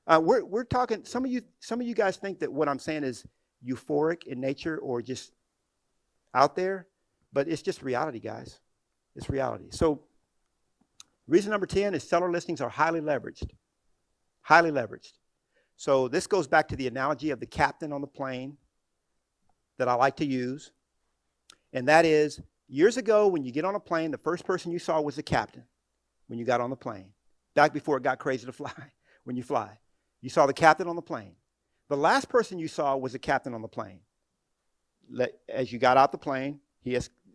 We're talking. Some of you guys think that what I'm saying is euphoric in nature or just out there, but it's just reality, guys. It's reality. So, reason number 10 is seller listings are highly leveraged. Highly leveraged. So this goes back to the analogy of the captain on the plane that I like to use, and that is years ago when you get on a plane, the first person you saw was the captain when you got on the plane. Back before it got crazy to fly, when you fly. You saw the captain on the plane. The last person you saw was the captain on the plane. As you got out the plane,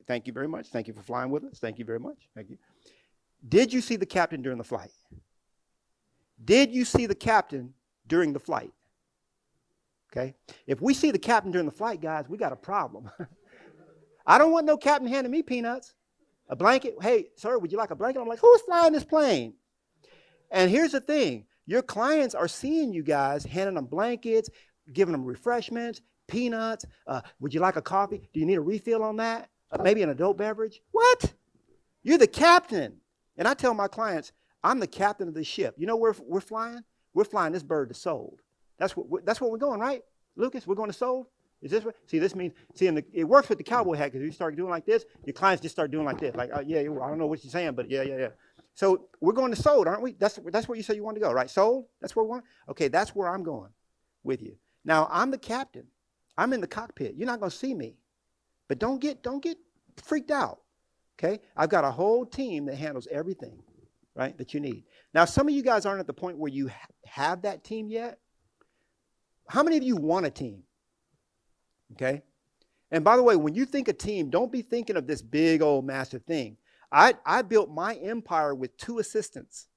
thank you very much. Thank you for flying with us. Thank you very much. Thank you. Did you see the captain during the flight? Did you see the captain during the flight? Okay. If we see the captain during the flight, guys, we got a problem. I don't want no captain handing me peanuts. A blanket. Hey, sir, would you like a blanket? I'm like, who's flying this plane? And here's the thing. Your clients are seeing you guys handing them blankets, giving them refreshments, peanuts. Would you like a coffee? Do you need a refill on that? Maybe an adult beverage? What? You're the captain. And I tell my clients, I'm the captain of the ship. You know where we're flying? We're flying this bird to Sold. That's what we're going, right, Lucas? We're going to Sold? Is this what? See, this means, it works with the cowboy hat because you start doing like this, your clients just start doing like this. Like, yeah, I don't know what you're saying, but yeah. So we're going to Sold, aren't we? That's where you said you want to go, right? Sold? That's where we want? Okay, that's where I'm going with you. Now, I'm the captain. I'm in the cockpit. You're not going to see me. But don't get freaked out, okay? I've got a whole team that handles everything, right, that you need. Now, some of you guys aren't at the point where you have that team yet. How many of you want a team? Okay? And by the way, when you think a team, don't be thinking of this big old massive thing. I built my empire with 2 assistants.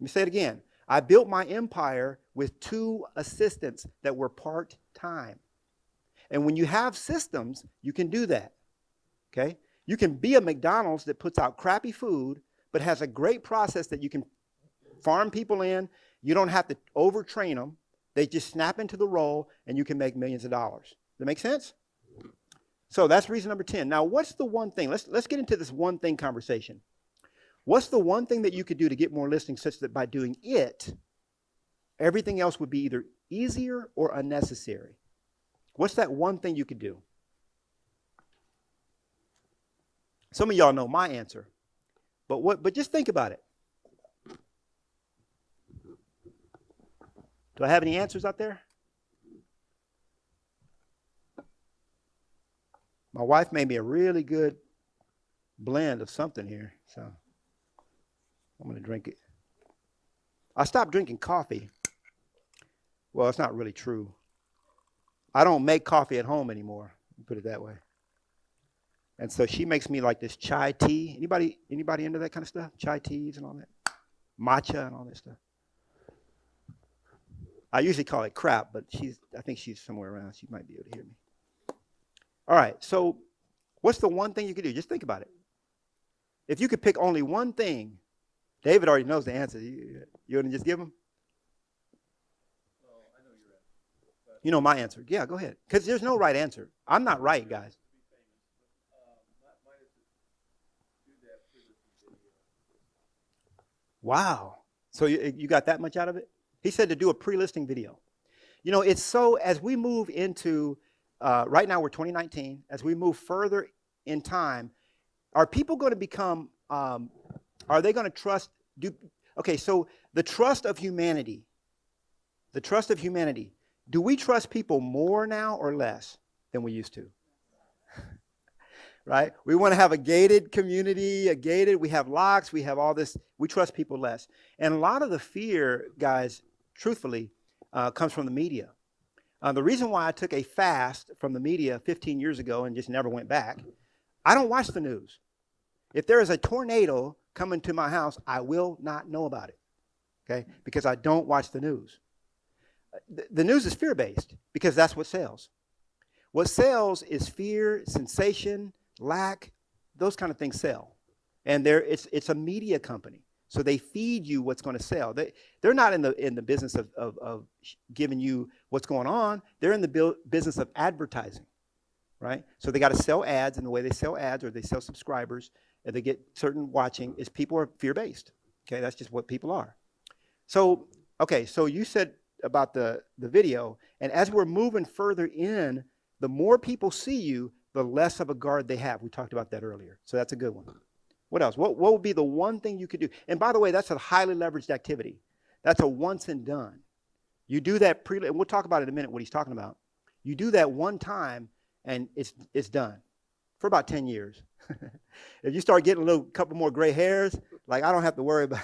Let me say it again. I built my empire with 2 assistants that were part-time. And when you have systems, you can do that. Okay? You can be a McDonald's that puts out crappy food, but has a great process that you can farm people in. You don't have to overtrain them. They just snap into the role, and you can make millions of dollars. Does that make sense? So that's reason number 10. Now, what's the one thing? Let's get into this one thing conversation. What's the one thing that you could do to get more listings such that by doing it, everything else would be either easier or unnecessary? What's that one thing you could do? Some of y'all know my answer, but just think about it. Do I have any answers out there? My wife made me a really good blend of something here, so I'm going to drink it. I stopped drinking coffee. Well, it's not really true. I don't make coffee at home anymore, put it that way. And so she makes me like this chai tea. Anybody into that kind of stuff? Chai teas and all that? Matcha and all that stuff. I usually call it crap, but I think she's somewhere around. She might be able to hear me. All right, so what's the one thing you could do? Just think about it. If you could pick only one thing, David already knows the answer. You want to just give him? Well, I know your answer. You know my answer. Yeah, go ahead. Because there's no right answer. I'm not right, guys. Mine is to do that pre-listing video. Wow. So you got that much out of it? He said to do a pre-listing video. You know, it's so, as we move into, right now we're 2019, as we move further in time, are people going to become, are they going to trust, okay, so the trust of humanity, do we trust people more now or less than we used to? right? We want to have a gated community, we have locks, we have all this. We trust people less. And a lot of the fear, guys, truthfully, comes from the media. The reason why I took a fast from the media 15 years ago and just never went back, I don't watch the news. If there is a tornado coming to my house, I will not know about it, okay? Because I don't watch the news. The news is fear-based because that's what sells. What sells is fear, sensation, lack. Those kind of things sell. And it's a media company. So they feed you what's going to sell. They're not in the business of giving you what's going on. They're in the business of advertising, right? So they got to sell ads, and the way they sell ads or they sell subscribers and they get certain watching is people are fear-based. Okay, that's just what people are. So, okay, so you said about the video, and as we're moving further in, the more people see you, the less of a guard they have. We talked about that earlier. So that's a good one. What else? What would be the one thing you could do? And by the way, that's a highly leveraged activity. That's a once and done. You do that and we'll talk about it in a minute what he's talking about. You do that one time and it's done for about 10 years. If you start getting a couple more gray hairs, like I don't have to worry about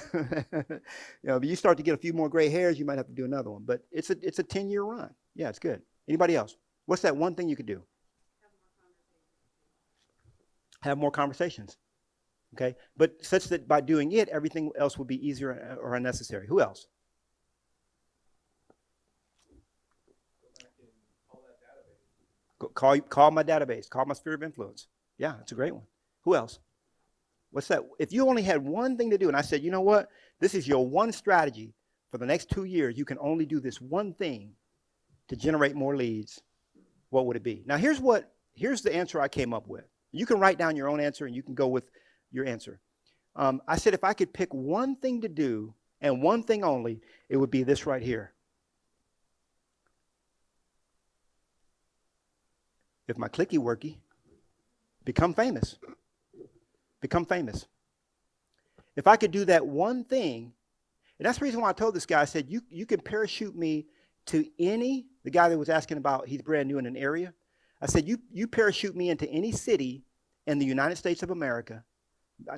if you start to get a few more gray hairs, you might have to do another one. But it's a 10-year run. Yeah, it's good. Anybody else? What's that one thing you could do? Have more conversations. Okay, but such that by doing it, everything else will be easier or unnecessary. Who else? Call my database. Call my sphere of influence. Yeah, that's a great one. Who else? What's that? If you only had one thing to do, and I said, you know what? This is your one strategy for the next 2 years. You can only do this one thing to generate more leads. What would it be? Now, here's the answer I came up with. You can write down your own answer, and you can go with your answer. I said if I could pick one thing to do and one thing only, it would be this right here. If my clicky worky, become famous. Become famous. If I could do that one thing, and that's the reason why I told this guy, I said, you can parachute me to the guy that was asking about, he's brand new in an area. I said, you parachute me into any city in the United States of America,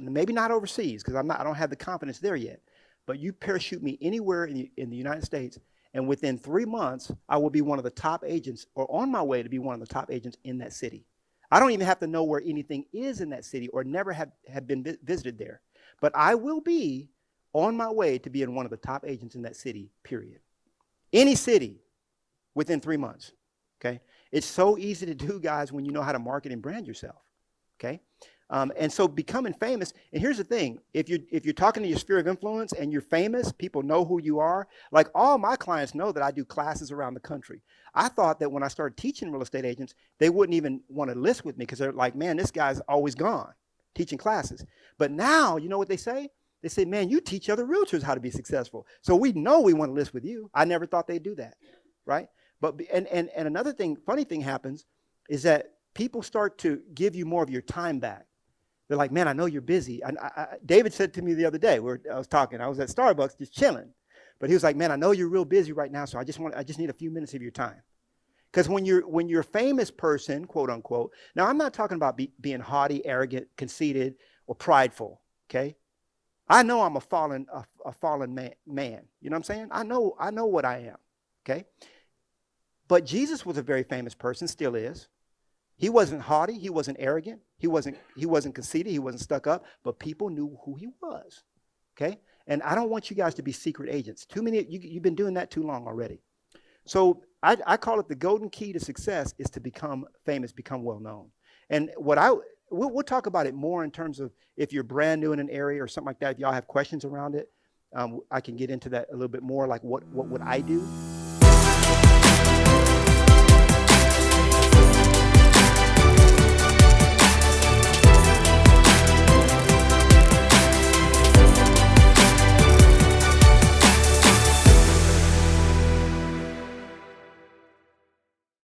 maybe not overseas, because I don't have the confidence there yet, but you parachute me anywhere in the United States, and within 3 months, I will be one of the top agents, or on my way to be one of the top agents in that city. I don't even have to know where anything is in that city or never have been visited there. But I will be on my way to being one of the top agents in that city, period. Any city within 3 months, okay? It's so easy to do, guys, when you know how to market and brand yourself, okay? And so becoming famous, and here's the thing, if you're talking to your sphere of influence and you're famous, people know who you are. Like all my clients know that I do classes around the country. I thought that when I started teaching real estate agents, they wouldn't even want to list with me because they're like, man, this guy's always gone teaching classes. But now, you know what they say? They say, man, you teach other realtors how to be successful. So we know we want to list with you. I never thought they'd do that, right? But and another thing, funny thing happens is that people start to give you more of your time back. They're like, man, I know you're busy. David said to me the other day, I was at Starbucks just chilling. But he was like, man, I know you're real busy right now, so I just need a few minutes of your time. Because when you're a famous person, quote unquote, now I'm not talking about being haughty, arrogant, conceited, or prideful, okay? I know I'm a fallen man. You know what I'm saying? I know what I am, okay? But Jesus was a very famous person, still is. He wasn't haughty, he wasn't arrogant, he wasn't conceited, he wasn't stuck up, but people knew who he was. Okay? And I don't want you guys to be secret agents. Too many, you've been doing that too long already. So I call it the golden key to success is to become famous, become well known. And we'll talk about it more in terms of if you're brand new in an area or something like that. If y'all have questions around it, I can get into that a little bit more, like what would I do?